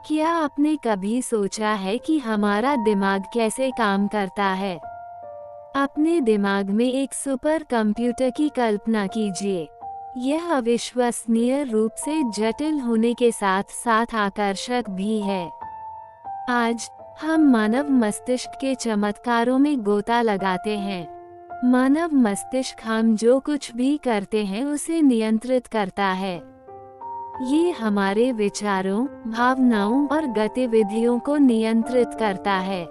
क्या आपने कभी सोचा है कि हमारा दिमाग कैसे काम करता है? अपने दिमाग में एक सुपर कंप्यूटर की कल्पना कीजिए। यह अविश्वसनीय रूप से जटिल होने के साथ साथ आकर्षक भी है। आज हम मानव मस्तिष्क के चमत्कारों में गोता लगाते हैं। मानव मस्तिष्क हम जो कुछ भी करते हैं उसे नियंत्रित करता है। ये हमारे विचारों, भावनाओं और गतिविधियों को नियंत्रित करता है।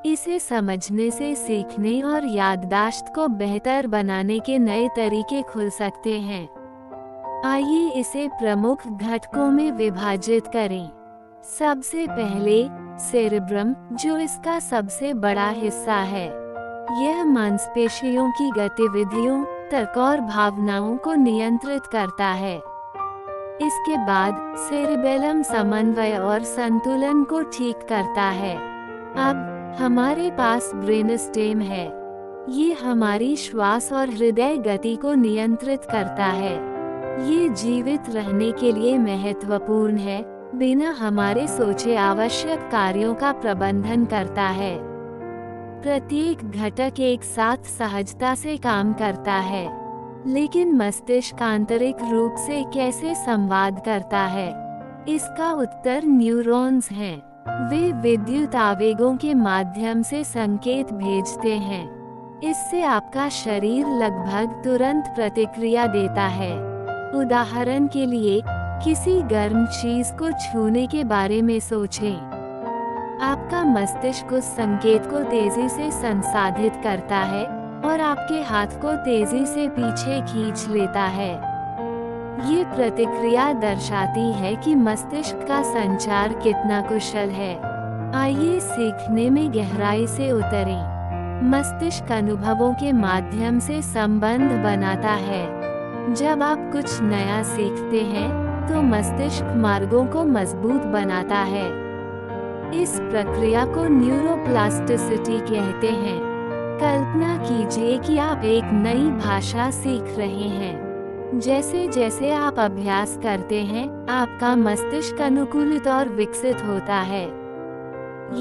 इसे समझने से सीखने और याददाश्त को बेहतर बनाने के नए तरीके खुल सकते हैं। आइए इसे प्रमुख घटकों में विभाजित करें। सबसे पहले सेरेब्रम, जो इसका सबसे बड़ा हिस्सा है। यह मांसपेशियों की गतिविधियों, तर्क और भावनाओं को नियंत्रित करता है। इसके बाद सेरिबेलम समन्वय और संतुलन को ठीक करता है। अब हमारे पास ब्रेनस्टेम है। ये हमारी श्वास और हृदय गति को नियंत्रित करता है। ये जीवित रहने के लिए महत्वपूर्ण है। बिना हमारे सोचे आवश्यक कार्यों का प्रबंधन करता है। प्रत्येक घटक एक साथ सहजता से काम करता है। लेकिन मस्तिष्क आंतरिक रूप से कैसे संवाद करता है? इसका उत्तर न्यूरॉन्स हैं। वे विद्युत आवेगों के माध्यम से संकेत भेजते हैं। इससे आपका शरीर लगभग तुरंत प्रतिक्रिया देता है। उदाहरण के लिए, किसी गर्म चीज को छूने के बारे में सोचें। आपका मस्तिष्क उस संकेत को तेजी से संसाधित करता है और आपके हाथ को तेजी से पीछे खींच लेता है। ये प्रतिक्रिया दर्शाती है कि मस्तिष्क का संचार कितना कुशल है। आइए सीखने में गहराई से उतरें। मस्तिष्क अनुभवों के माध्यम से संबंध बनाता है। जब आप कुछ नया सीखते हैं, तो मस्तिष्क मार्गों को मजबूत बनाता है। इस प्रक्रिया को न्यूरोप्लास्टिसिटी कहते हैं। कल्पना कीजिए कि आप एक नई भाषा सीख रहे हैं। जैसे जैसे आप अभ्यास करते हैं, आपका मस्तिष्क अनुकूलित और विकसित होता है।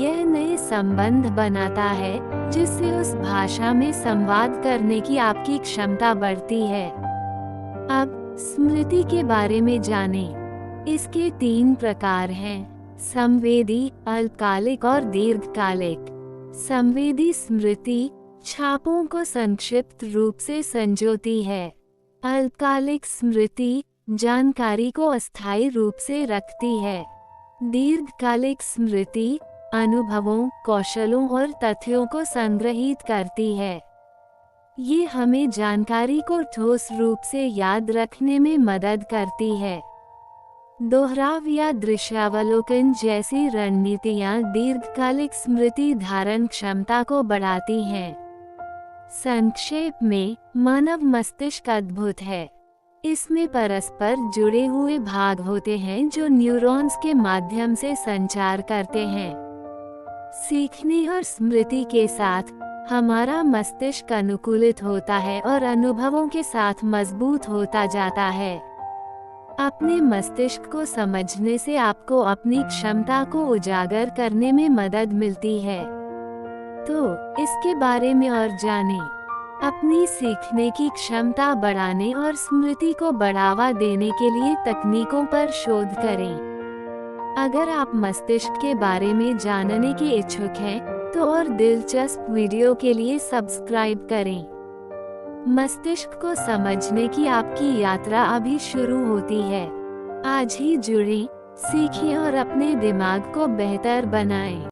यह नए संबंध बनाता है, जिससे उस भाषा में संवाद करने की आपकी क्षमता बढ़ती है। अब स्मृति के बारे में जानें। इसके 3 प्रकार हैं: संवेदी, अल्पकालिक और दीर्घकालिक। संवेदी स्मृति छापों को संक्षिप्त रूप से संजोती है। अल्पकालिक स्मृति जानकारी को अस्थायी रूप से रखती है। दीर्घकालिक स्मृति अनुभवों, कौशलों और तथ्यों को संग्रहीत करती है। ये हमें जानकारी को ठोस रूप से याद रखने में मदद करती है। दोहराव या दृश्यावलोकन जैसी रणनीतियाँ दीर्घकालिक स्मृति धारण क्षमता को बढ़ाती हैं। संक्षेप में, मानव मस्तिष्क अद्भुत है। इसमें परस्पर जुड़े हुए भाग होते हैं जो न्यूरॉन्स के माध्यम से संचार करते हैं। सीखने और स्मृति के साथ हमारा मस्तिष्क अनुकूलित होता है और अनुभवों के साथ मजबूत होता जाता है। अपने मस्तिष्क को समझने से आपको अपनी क्षमता को उजागर करने में मदद मिलती है। तो इसके बारे में और जानें। अपनी सीखने की क्षमता बढ़ाने और स्मृति को बढ़ावा देने के लिए तकनीकों पर शोध करें। अगर आप मस्तिष्क के बारे में जानने के इच्छुक हैं, तो और दिलचस्प वीडियो के लिए सब्सक्राइब करें। मस्तिष्क को समझने की आपकी यात्रा अभी शुरू होती है। आज ही जुड़ें, सीखें और अपने दिमाग को बेहतर बनाएं।